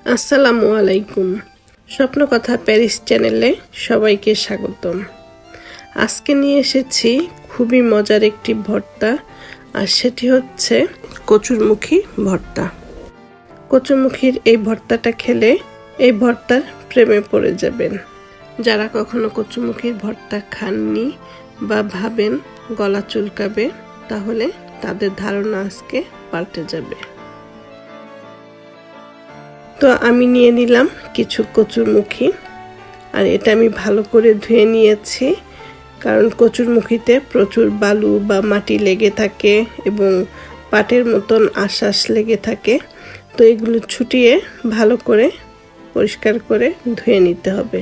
আসসালামু আলাইকুম। স্বপ্ন কথা প্যারিস চ্যানেলে সবাইকে স্বাগতম। আজকে নিয়ে এসেছি খুবই মজার একটি ভর্তা, আর সেটি হচ্ছে কচুরমুখী ভর্তা। কচুরমুখীর এই ভর্তাটা খেলে এই ভর্তার প্রেমে পড়ে যাবেন। যারা কখনো কচুরমুখীর ভর্তা খাননি বা ভাবেন গলা চুলকাবে, তাহলে তাদের ধারণা আজকে পাল্টে যাবে। তো আমি নিয়ে নিলাম কিছু কচুরমুখী, আর এটা আমি ভালো করে ধুয়ে নিয়েছি, কারণ কচুরমুখীতে প্রচুর বালু বা মাটি লেগে থাকে এবং পাটের মতন আঁশ লেগে থাকে। তো এগুলো ছুটিয়ে ভালো করে পরিষ্কার করে ধুয়ে নিতে হবে।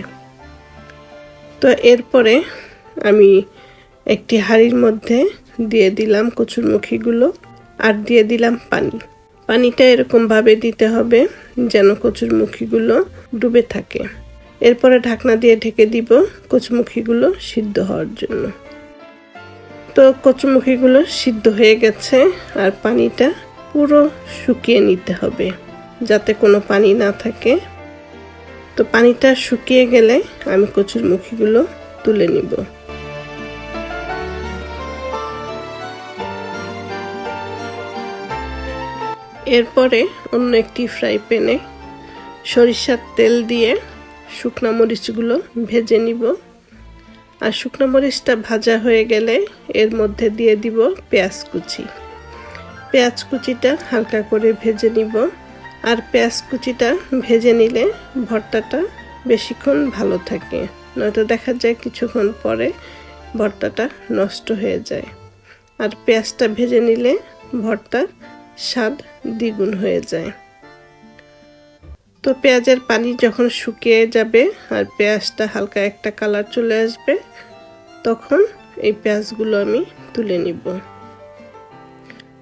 তো এরপরে আমি একটি হাঁড়ির মধ্যে দিয়ে দিলাম কচুরমুখীগুলো, আর দিয়ে দিলাম পানি। পানিটা এরকমভাবে দিতে হবে যেন কচুরমুখীগুলো ডুবে থাকে। এরপরে ঢাকনা দিয়ে ঢেকে দিব কচুরমুখীগুলো সিদ্ধ হওয়ার জন্য। তো কচুরমুখীগুলো সিদ্ধ হয়ে গেছে, আর পানিটা পুরো শুকিয়ে নিতে হবে যাতে কোনো পানি না থাকে। তো পানিটা শুকিয়ে গেলে আমি কচুরমুখীগুলো তুলে নিব। এরপরে অন্য একটি ফ্রাই প্যানে সরিষার তেল দিয়ে শুকনো মরিচগুলো ভেজে নিব। আর শুকনো মরিচটা ভাজা হয়ে গেলে এর মধ্যে দিয়ে দিব পেঁয়াজ কুচি। পেঁয়াজ কুচিটা হালকা করে ভেজে নিব। আর পেঁয়াজ কুচিটা ভেজে নিলে ভর্তাটা বেশিক্ষণ ভালো থাকে, নয়তো দেখা যায় কিছুক্ষণ পরে ভর্তাটা নষ্ট হয়ে যায়। আর পেঁয়াজটা ভেজে নিলে ভর্তার স্বাদ দ্বিগুণ হয়ে যায়। তো পেঁয়াজের পানি যখন শুকিয়ে যাবে আর পেঁয়াজটা হালকা একটা কালার চলে আসবে, তখন এই পেঁয়াজগুলো আমি তুলে নিব।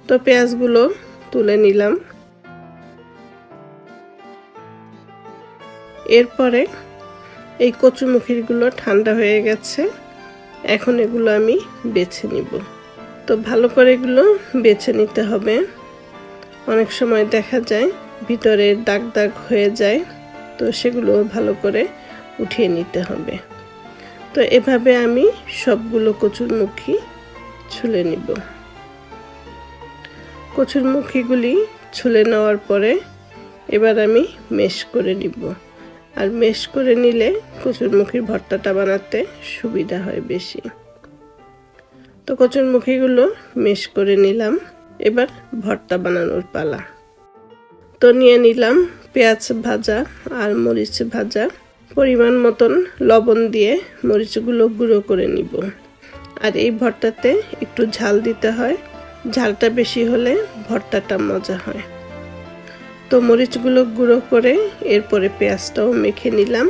তো পেঁয়াজগুলো তুলে নিলাম। এরপরে এই কচুরমুখীগুলো ঠান্ডা হয়ে গেছে, এখন এগুলো আমি বেছে নিব। তো ভালো করে এগুলো বেছে নিতে হবে। অনেক সময় দেখা যায় ভিতরে দাগ দাগ হয়ে যায়, তো সেগুলো ভালো করে উঠিয়ে নিতে হবে। তো এভাবে আমি সবগুলো কচুরমুখী ছুলে নিব। কচুরমুখীগুলি ছুলে নেওয়ার পরে এবার আমি মেশ করে নিব। আর মেশ করে নিলে কচুরমুখীর ভর্তাটা বানাতে সুবিধা হয় বেশি। তো কচুরমুখীগুলো মেশ করে নিলাম। এবার ভর্তা বানানোর পালা। তো নিয়ে নিলাম পেঁয়াজ ভাজা আর মরিচ ভাজা। পরিমাণ মতন লবণ দিয়ে মরিচগুলো গুঁড়ো করে নিব। আর এই ভর্তাতে একটু ঝাল দিতে হয়, ঝালটা বেশি হলে ভর্তাটা মজা হয়। তো মরিচগুলো গুঁড়ো করে এরপরে পেঁয়াজটাও মেখে নিলাম।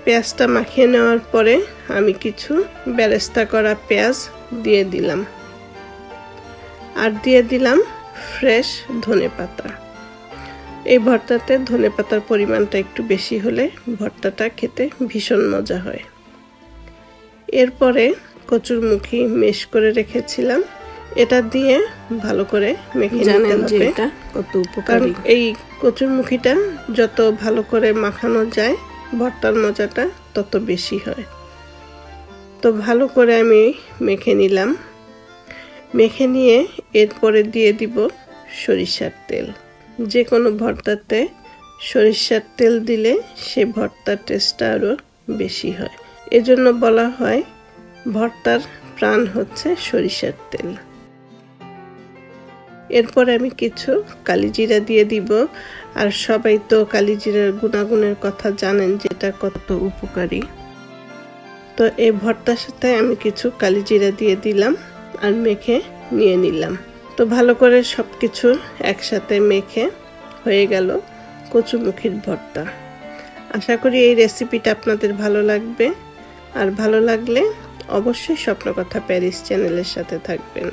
পেঁয়াজটা মাখিয়ে নেওয়ার পরে আমি কিছু বেরেস্তা করা পেঁয়াজ দিয়ে দিলাম। আর দিয়ে দিলাম ফ্রেশ ধনেপাতা। এই ভর্তাতে ধনেপাতার পরিমাণটা একটু বেশি হলে ভর্তাটা খেতে ভীষণ মজা হয়। এরপরে কচুরমুখী মেশ করে রেখেছিলাম, এটা দিয়ে ভালো করে মেখে নিতে হবে। এটা কত উপকারী! এই কচুরমুখীটা যত ভালো করে মাখানো যায় ভর্তার মজাটা তত বেশি হয়। তো ভালো করে আমি মেখে নিলাম। মেখে নিয়ে এরপরে দিয়ে দিব সরিষার তেল। যে কোনো ভর্তাতে সরিষার তেল দিলে সে ভর্তার টেস্টটা আরও বেশি হয়। এজন্য বলা হয় ভর্তার প্রাণ হচ্ছে সরিষার তেল। এরপরে আমি কিছু কালিজিরা দিয়ে দিব। আর সবাই তো কালিজিরার গুণাগুণের কথা জানেন, যেটা কত উপকারী। তো এই ভর্তার সাথে আমি কিছু কালিজিরা দিয়ে দিলাম আর মেখে নিয়ে নিলাম। তো ভালো করে সব কিছু একসাথে মেখে হয়ে গেল কচুরমুখীর ভর্তা। আশা করি এই রেসিপিটা আপনাদের ভালো লাগবে। আর ভালো লাগলে অবশ্যই স্বপ্ন কথা প্যারিস চ্যানেলের সাথে থাকবেন।